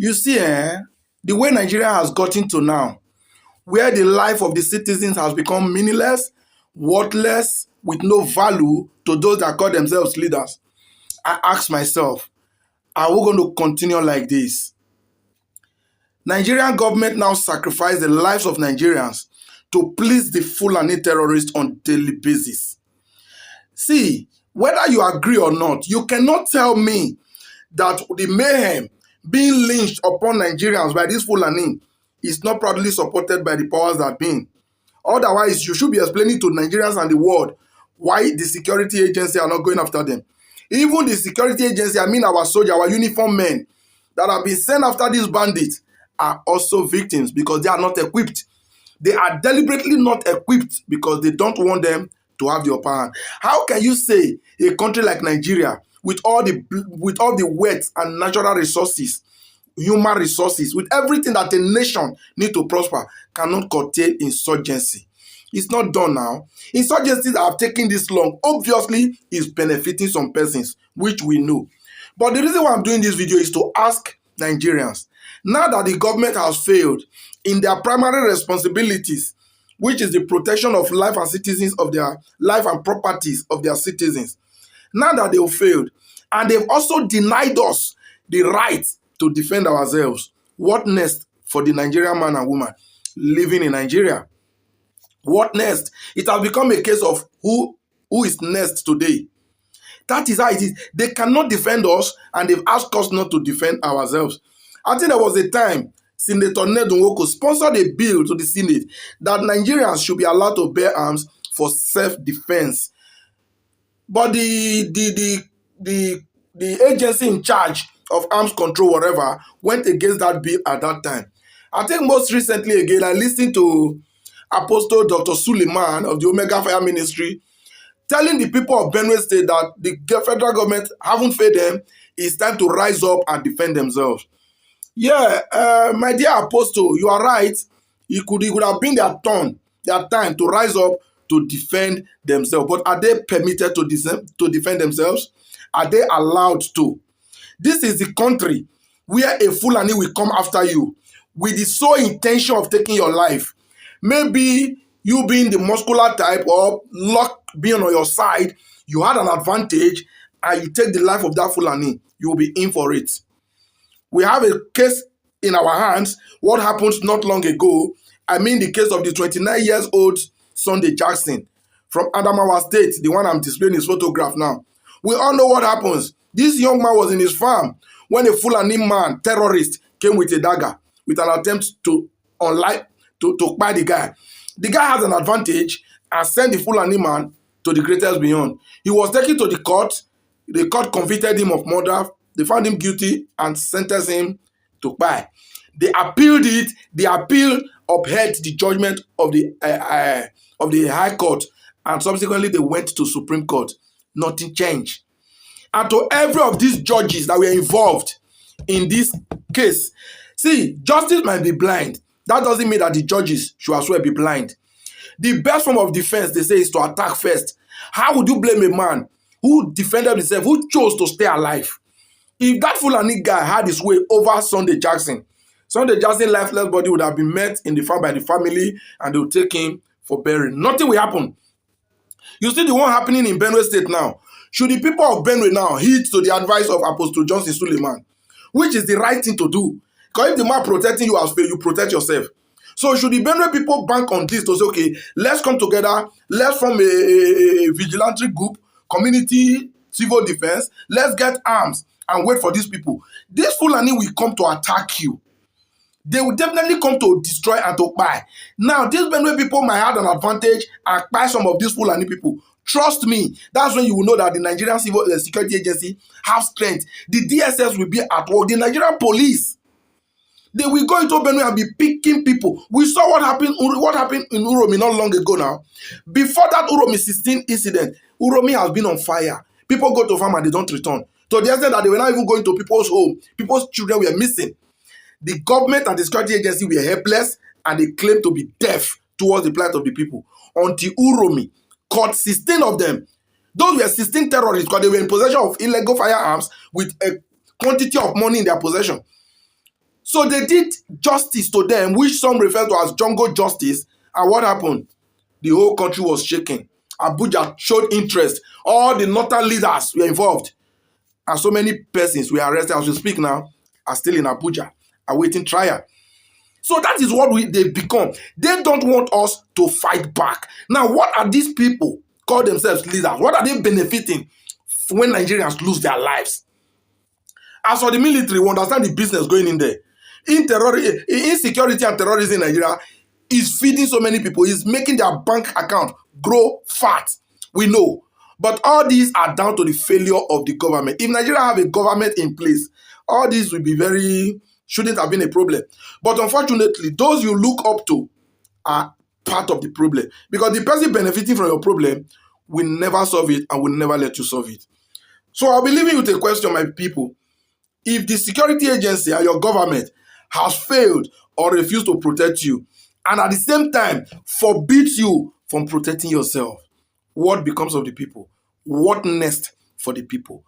You see, the way Nigeria has gotten to now, where the life of the citizens has become meaningless, worthless, with no value to those that call themselves leaders, I ask myself, are we going to continue like this? Nigerian government now sacrifice the lives of Nigerians to please the Fulani terrorists on daily basis. See, whether you agree or not, you cannot tell me that the mayhem being lynched upon Nigerians by this Fulani is not proudly supported by the powers that be. Otherwise, you should be explaining to Nigerians and the world why the security agency are not going after them. Even the security agency, I mean our soldiers, our uniform men that have been sent after these bandits are also victims because they are not equipped. They are deliberately not equipped because they don't want them to have the upper hand. How can you say a country like Nigeria, with all the wealth and natural resources, human resources, with everything that a nation needs to prosper, cannot curtail insurgency? It's not done now. Insurgencies that have taken this long, obviously, is benefiting some persons, which we know. But the reason why I'm doing this video is to ask Nigerians, now that the government has failed in their primary responsibilities, which is the protection of life and citizens of their life and properties of their citizens, now that they've failed, and they've also denied us the right to defend ourselves, what next for the Nigerian man and woman living in Nigeria? What next? It has become a case of who is next today. That is how it is. They cannot defend us, and they've asked us not to defend ourselves. I think there was a time Senator Ned Nwoko sponsored a bill to the Senate that Nigerians should be allowed to bear arms for self-defense. But the agency in charge of arms control, whatever, went against that bill at that time. I think most recently again, I listened to Apostle Dr. Suleiman of the Omega Fire Ministry telling the people of Benue State that the federal government haven't failed them. It's time to rise up and defend themselves. Yeah, my dear Apostle, you are right. It could have been their time to rise up to defend themselves. But are they permitted to defend themselves? Are they allowed to? This is the country where a Fulani will come after you with the sole intention of taking your life. Maybe you being the muscular type or luck being on your side, you had an advantage and you take the life of that Fulani, you will be in for it. We have a case in our hands, what happened not long ago. I mean the case of the 29-year-old Sunday Jackson from Adamawa State, the one I'm displaying his photograph now. We all know what happens. This young man was in his farm when a Fulani man, terrorist, came with a dagger with an attempt to buy the guy. The guy has an advantage and sent the Fulani man to the greatest beyond. He was taken to the court. The court convicted him of murder. They found him guilty and sentenced him to buy. They appealed it. The appeal upheld the judgment of the High Court, and subsequently they went to Supreme Court. Nothing changed. And to every of these judges that were involved in this case, see, justice might be blind. That doesn't mean that the judges should as well be blind. The best form of defense, they say, is to attack first. How would you blame a man who defended himself, who chose to stay alive? If that Fulani guy had his way over Sunday Jackson's lifeless body would have been met in the farm by the family and they would take him for burial. Nothing will happen. You see the one happening in Benue State now. Should the people of Benue now heed to the advice of Apostle Johnson Suleiman, which is the right thing to do? Because if the man protecting you has failed, you protect yourself. So should the Benue people bank on this to say, okay, let's come together, let's form a vigilante group, community civil defense, let's get arms and wait for these people. This Fulani will come to attack you. They will definitely come to destroy and to buy. Now, these Benue people might have an advantage and buy some of these Fulani people. Trust me, that's when you will know that the Nigerian Civil Security Agency have strength. The DSS will be at work. The Nigerian police, they will go into Benue and be picking people. We saw what happened in Uromi not long ago now. Before that Uromi 16 incident, Uromi has been on fire. People go to farm and they don't return. To the extent that they were not even going to people's home. People's children were missing. The government and the security agency were helpless and they claimed to be deaf towards the plight of the people. Until Uromi caught 16 of them. Those were 16 terrorists because they were in possession of illegal firearms with a quantity of money in their possession. So they did justice to them, which some refer to as jungle justice. And what happened? The whole country was shaking. Abuja showed interest. All the northern leaders were involved. And so many persons were arrested as we speak now, are still in Abuja, awaiting trial. So that is what they've become. They don't want us to fight back. Now, what are these people call themselves leaders? What are they benefiting when Nigerians lose their lives? As for the military, we understand the business going in there. Insecurity and terrorism in Nigeria is feeding so many people. It's making their bank account grow fat. We know. But all these are down to the failure of the government. If Nigeria have a government in place, all these will be shouldn't have been a problem. But unfortunately, those you look up to are part of the problem. Because the person benefiting from your problem will never solve it and will never let you solve it. So I'll be leaving you with a question, my people. If the security agency and your government has failed or refused to protect you, and at the same time forbids you from protecting yourself, what becomes of the people? What next for the people?